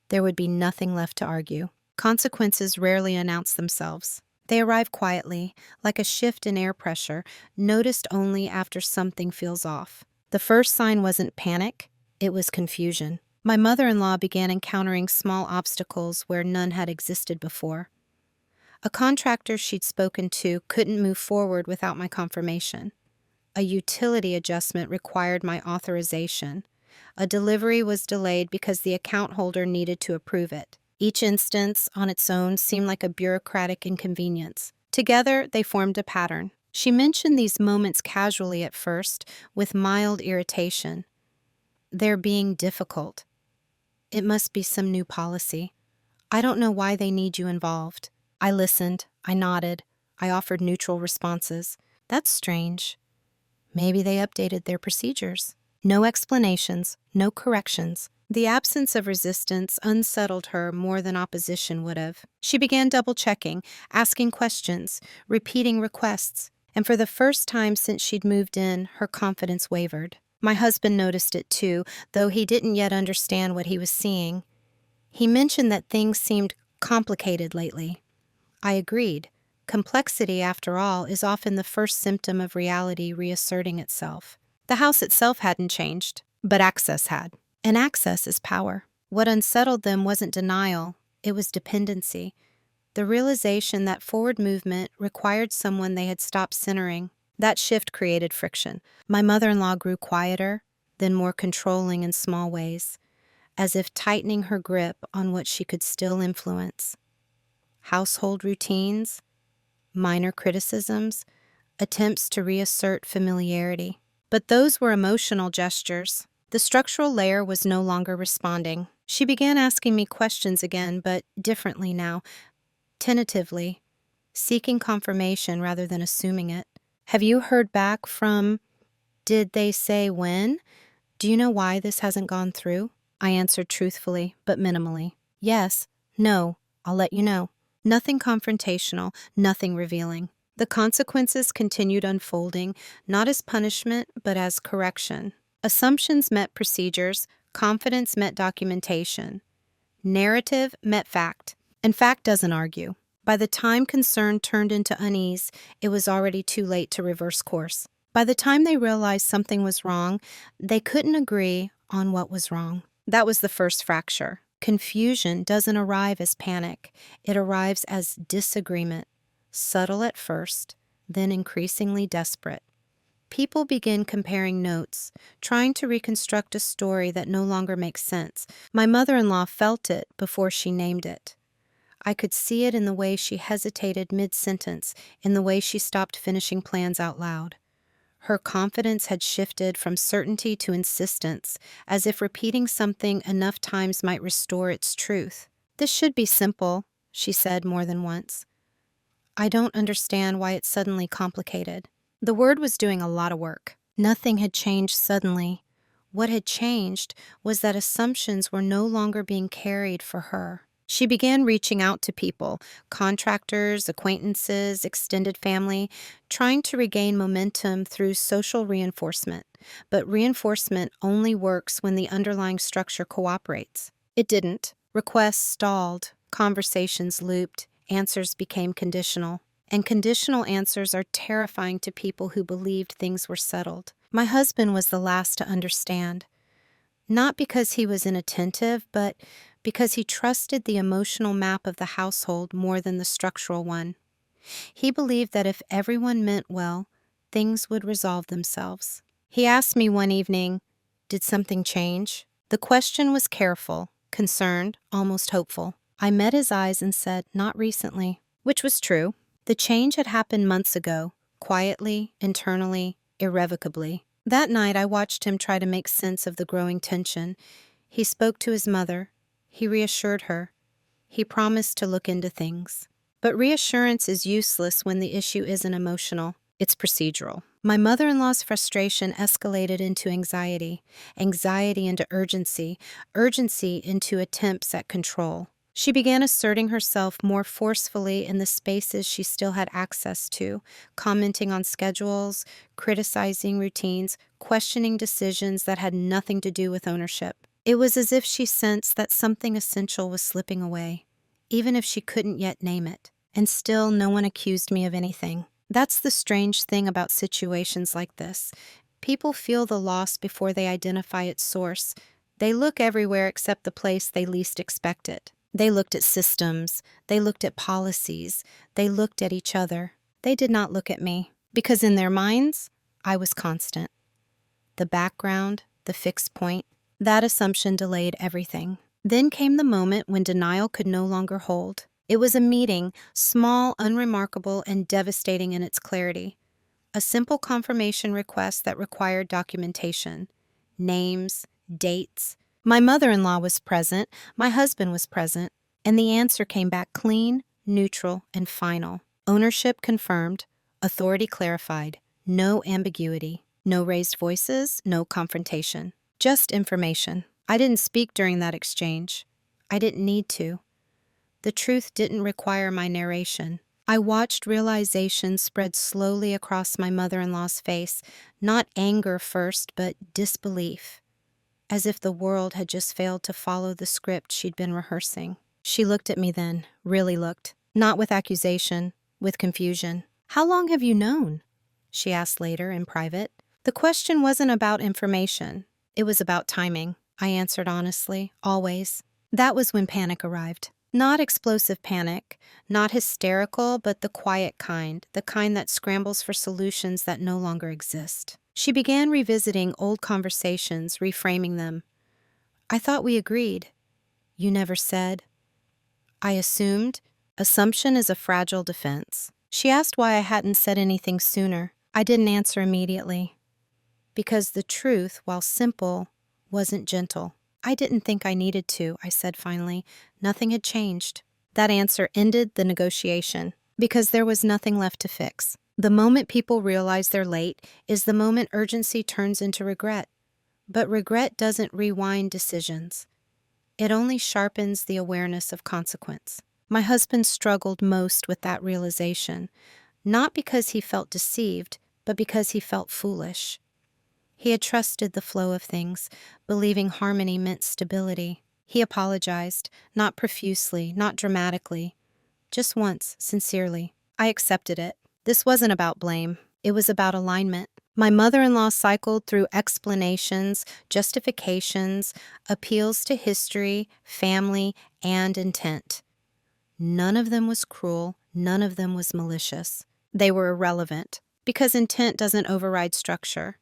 there would be nothing left to argue. Consequences rarely announce themselves. They arrive quietly, like a shift in air pressure, noticed only after something feels off. The first sign wasn't panic, it was confusion. My mother-in-law began encountering small obstacles where none had existed before. A contractor she'd spoken to couldn't move forward without my confirmation. A utility adjustment required my authorization. A delivery was delayed because the account holder needed to approve it. Each instance, on its own, seemed like a bureaucratic inconvenience. Together, they formed a pattern. She mentioned these moments casually at first, with mild irritation. They're being difficult. It must be some new policy. I don't know why they need you involved. I listened. I nodded. I offered neutral responses. That's strange. Maybe they updated their procedures. No explanations, no corrections. The absence of resistance unsettled her more than opposition would have. She began double-checking, asking questions, repeating requests, and for the first time since she'd moved in, her confidence wavered. My husband noticed it too, though he didn't yet understand what he was seeing. He mentioned that things seemed complicated lately. I agreed. Complexity, after all, is often the first symptom of reality reasserting itself. The house itself hadn't changed, but access had. And access is power. What unsettled them wasn't denial, it was dependency. The realization that forward movement required someone they had stopped centering. That shift created friction. My mother-in-law grew quieter, then more controlling in small ways, as if tightening her grip on what she could still influence. Household routines, minor criticisms, attempts to reassert familiarity. But those were emotional gestures. The structural layer was no longer responding. She began asking me questions again, but differently now, tentatively, seeking confirmation rather than assuming it. Have you heard back from... Did they say when? Do you know why this hasn't gone through? I answered truthfully, but minimally. Yes, no, I'll let you know. Nothing confrontational, nothing revealing. The consequences continued unfolding, not as punishment, but as correction. Assumptions met procedures, confidence met documentation. Narrative met fact, and fact doesn't argue. By the time concern turned into unease, it was already too late to reverse course. By the time they realized something was wrong, they couldn't agree on what was wrong. That was the first fracture. Confusion doesn't arrive as panic. It arrives as disagreement, subtle at first, then increasingly desperate. People begin comparing notes, trying to reconstruct a story that no longer makes sense. My mother-in-law felt it before she named it. I could see it in the way she hesitated mid-sentence, in the way she stopped finishing plans out loud. Her confidence had shifted from certainty to insistence, as if repeating something enough times might restore its truth. This should be simple, she said more than once. I don't understand why it's suddenly complicated. The word was doing a lot of work. Nothing had changed suddenly. What had changed was that assumptions were no longer being carried for her. She began reaching out to people, contractors, acquaintances, extended family, trying to regain momentum through social reinforcement. But reinforcement only works when the underlying structure cooperates. It didn't. Requests stalled, conversations looped, answers became conditional. And conditional answers are terrifying to people who believed things were settled. My husband was the last to understand. Not because he was inattentive, but because he trusted the emotional map of the household more than the structural one. He believed that if everyone meant well, things would resolve themselves. He asked me one evening, "Did something change?" The question was careful, concerned, almost hopeful. I met his eyes and said, "Not recently," which was true. The change had happened months ago, quietly, internally, irrevocably. That night, I watched him try to make sense of the growing tension. He spoke to his mother. He reassured her. He promised to look into things. But reassurance is useless when the issue isn't emotional. It's procedural. My mother-in-law's frustration escalated into anxiety, anxiety into urgency, urgency into attempts at control. She began asserting herself more forcefully in the spaces she still had access to, commenting on schedules, criticizing routines, questioning decisions that had nothing to do with ownership. It was as if she sensed that something essential was slipping away, even if she couldn't yet name it. And still, no one accused me of anything. That's the strange thing about situations like this. People feel the loss before they identify its source. They look everywhere except the place they least expect it. They looked at systems. They looked at policies. They looked at each other. They did not look at me, because in their minds, I was constant. The background, the fixed point, that assumption delayed everything. Then came the moment when denial could no longer hold. It was a meeting, small, unremarkable, and devastating in its clarity. A simple confirmation request that required documentation. Names, dates. My mother-in-law was present, my husband was present, and the answer came back clean, neutral, and final. Ownership confirmed, authority clarified, no ambiguity, no raised voices, no confrontation. Just information. I didn't speak during that exchange. I didn't need to. The truth didn't require my narration. I watched realization spread slowly across my mother-in-law's face, not anger first, but disbelief, as if the world had just failed to follow the script she'd been rehearsing. She looked at me then, really looked, not with accusation, with confusion. "How long have you known?" she asked later in private. The question wasn't about information. It was about timing. I answered honestly, always. That was when panic arrived. Not explosive panic, not hysterical, but the quiet kind, the kind that scrambles for solutions that no longer exist. She began revisiting old conversations, reframing them. "I thought we agreed." "You never said." I assumed. Assumption is a fragile defense. She asked why I hadn't said anything sooner. I didn't answer immediately. Because the truth, while simple, wasn't gentle. "I didn't think I needed to," I said finally. Nothing had changed. That answer ended the negotiation, because there was nothing left to fix. The moment people realize they're late is the moment urgency turns into regret. But regret doesn't rewind decisions. It only sharpens the awareness of consequence. My husband struggled most with that realization, not because he felt deceived, but because he felt foolish. He had trusted the flow of things, believing harmony meant stability. He apologized, not profusely, not dramatically, just once, sincerely. I accepted it. This wasn't about blame. It was about alignment. My mother-in-law cycled through explanations, justifications, appeals to history, family, and intent. None of them was cruel. None of them was malicious. They were irrelevant, because intent doesn't override structure.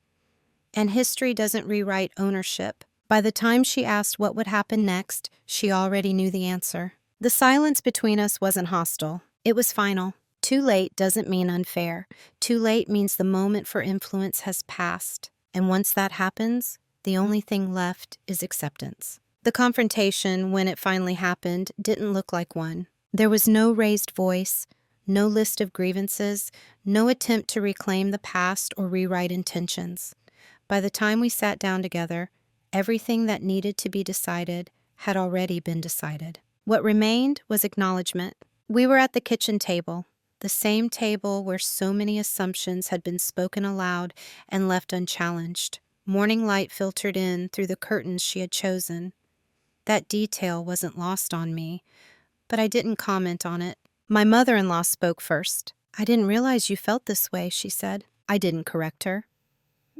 And history doesn't rewrite ownership. By the time she asked what would happen next, she already knew the answer. The silence between us wasn't hostile. It was final. Too late doesn't mean unfair. Too late means the moment for influence has passed. And once that happens, the only thing left is acceptance. The confrontation, when it finally happened, didn't look like one. There was no raised voice, no list of grievances, no attempt to reclaim the past or rewrite intentions. By the time we sat down together, everything that needed to be decided had already been decided. What remained was acknowledgement. We were at the kitchen table, the same table where so many assumptions had been spoken aloud and left unchallenged. Morning light filtered in through the curtains she had chosen. That detail wasn't lost on me, but I didn't comment on it. My mother-in-law spoke first. "I didn't realize you felt this way," she said. I didn't correct her,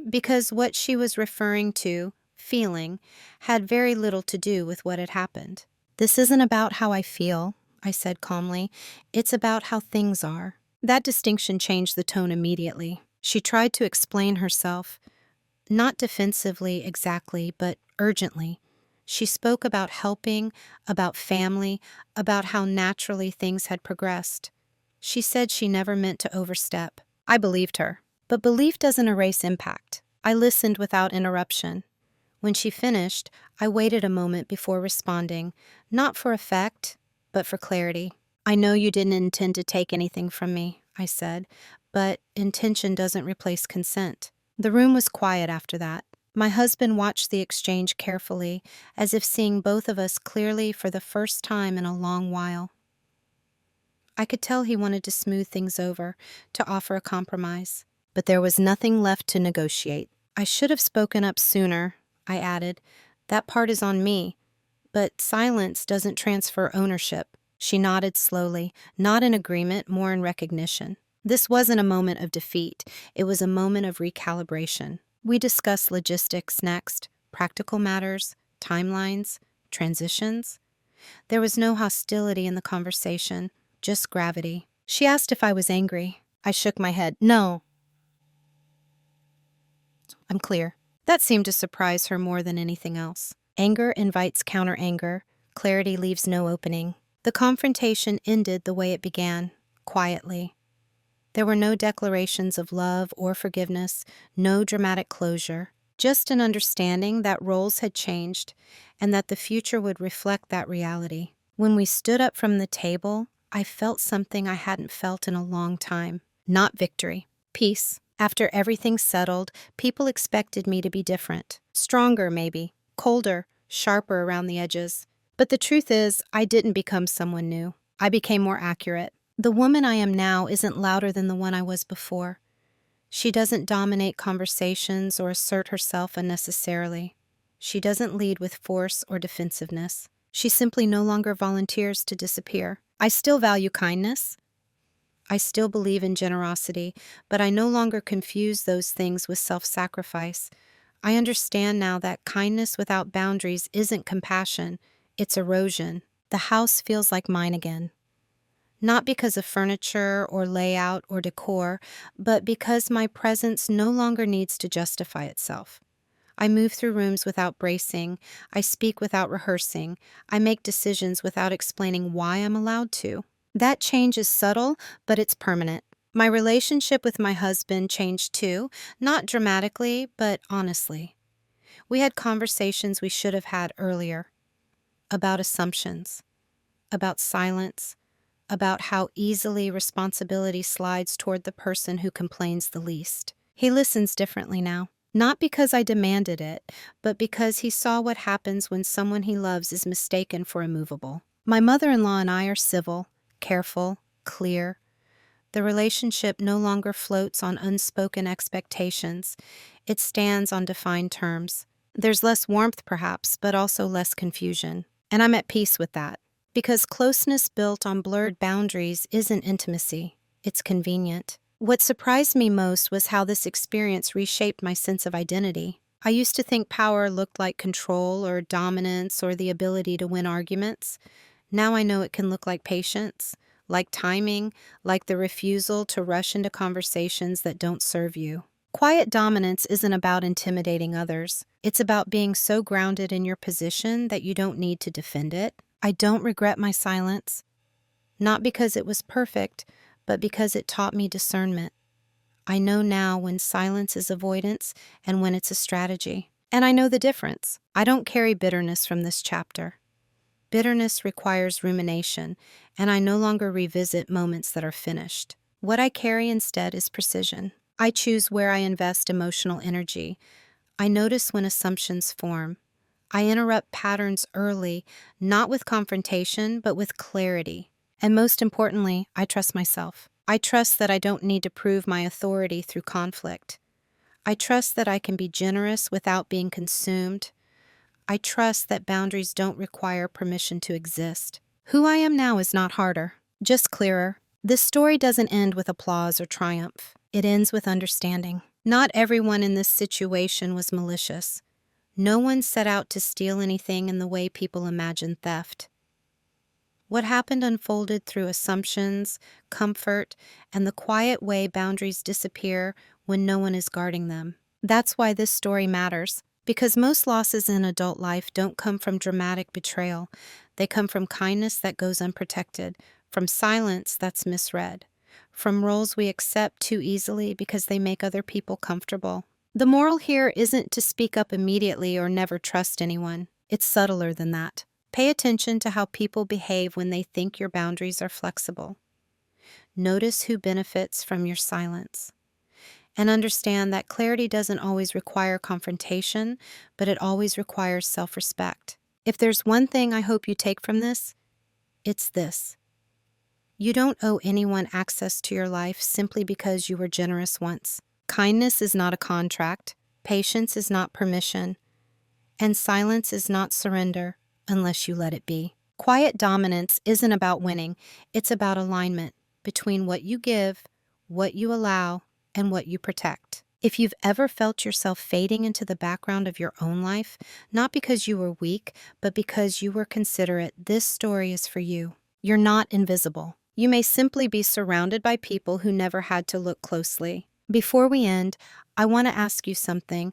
because what she was referring to, feeling, had very little to do with what had happened. "This isn't about how I feel," I said calmly. "It's about how things are." That distinction changed the tone immediately. She tried to explain herself. Not defensively exactly, but urgently. She spoke about helping, about family, about how naturally things had progressed. She said she never meant to overstep. I believed her. But belief doesn't erase impact. I listened without interruption. When she finished, I waited a moment before responding, not for effect, but for clarity. I know you didn't intend to take anything from me, I said, but intention doesn't replace consent. The room was quiet after that. My husband watched the exchange carefully, as if seeing both of us clearly for the first time in a long while. I could tell he wanted to smooth things over, to offer a compromise. But there was nothing left to negotiate. I should have spoken up sooner, I added. That part is on me. But silence doesn't transfer ownership. She nodded slowly, not in agreement, more in recognition. This wasn't a moment of defeat. It was a moment of recalibration. We discussed logistics next, practical matters, timelines, transitions. There was no hostility in the conversation, just gravity. She asked if I was angry. I shook my head. No, I'm clear. That seemed to surprise her more than anything else. Anger invites counter-anger. Clarity leaves no opening. The confrontation ended the way it began, quietly. There were no declarations of love or forgiveness, no dramatic closure, just an understanding that roles had changed and that the future would reflect that reality. When we stood up from the table, I felt something I hadn't felt in a long time. Not victory, peace. After everything settled, people expected me to be different. Stronger, maybe. Colder, sharper around the edges. But the truth is, I didn't become someone new. I became more accurate. The woman I am now isn't louder than the one I was before. She doesn't dominate conversations or assert herself unnecessarily. She doesn't lead with force or defensiveness. She simply no longer volunteers to disappear. I still value kindness. I still believe in generosity, but I no longer confuse those things with self-sacrifice. I understand now that kindness without boundaries isn't compassion, it's erosion. The house feels like mine again. Not because of furniture or layout or decor, but because my presence no longer needs to justify itself. I move through rooms without bracing, I speak without rehearsing, I make decisions without explaining why I'm allowed to. That change is subtle, but it's permanent. My relationship with my husband changed too, not dramatically, but honestly. We had conversations we should have had earlier, about assumptions, about silence, about how easily responsibility slides toward the person who complains the least. He listens differently now. Not because I demanded it, but because he saw what happens when someone he loves is mistaken for immovable. My mother-in-law and I are civil, careful, clear. The relationship no longer floats on unspoken expectations. It stands on defined terms. There's less warmth, perhaps, but also less confusion. And I'm at peace with that. Because closeness built on blurred boundaries isn't intimacy. It's convenient. What surprised me most was how this experience reshaped my sense of identity. I used to think power looked like control or dominance or the ability to win arguments. Now I know it can look like patience, like timing, like the refusal to rush into conversations that don't serve you. Quiet dominance isn't about intimidating others. It's about being so grounded in your position that you don't need to defend it. I don't regret my silence, not because it was perfect, but because it taught me discernment. I know now when silence is avoidance and when it's a strategy. And I know the difference. I don't carry bitterness from this chapter. Bitterness requires rumination, and I no longer revisit moments that are finished. What I carry instead is precision. I choose where I invest emotional energy. I notice when assumptions form. I interrupt patterns early, not with confrontation, but with clarity. And most importantly, I trust myself. I trust that I don't need to prove my authority through conflict. I trust that I can be generous without being consumed. I trust that boundaries don't require permission to exist. Who I am now is not harder, just clearer. This story doesn't end with applause or triumph. It ends with understanding. Not everyone in this situation was malicious. No one set out to steal anything in the way people imagine theft. What happened unfolded through assumptions, comfort, and the quiet way boundaries disappear when no one is guarding them. That's why this story matters. Because most losses in adult life don't come from dramatic betrayal. They come from kindness that goes unprotected, from silence that's misread, from roles we accept too easily because they make other people comfortable. The moral here isn't to speak up immediately or never trust anyone. It's subtler than that. Pay attention to how people behave when they think your boundaries are flexible. Notice who benefits from your silence. And understand that clarity doesn't always require confrontation, but it always requires self-respect. If there's one thing I hope you take from this, it's this. You don't owe anyone access to your life simply because you were generous once. Kindness is not a contract, patience is not permission, and silence is not surrender unless you let it be. Quiet dominance isn't about winning, it's about alignment between what you give, what you allow, and what you protect. If you've ever felt yourself fading into the background of your own life, not because you were weak, but because you were considerate, this story is for you. You're not invisible. You may simply be surrounded by people who never had to look closely. Before we end, I want to ask you something,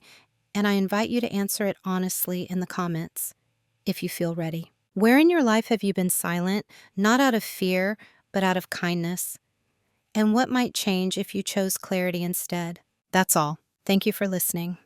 and I invite you to answer it honestly in the comments, if you feel ready. Where in your life have you been silent, not out of fear, but out of kindness? And what might change if you chose clarity instead? That's all. Thank you for listening.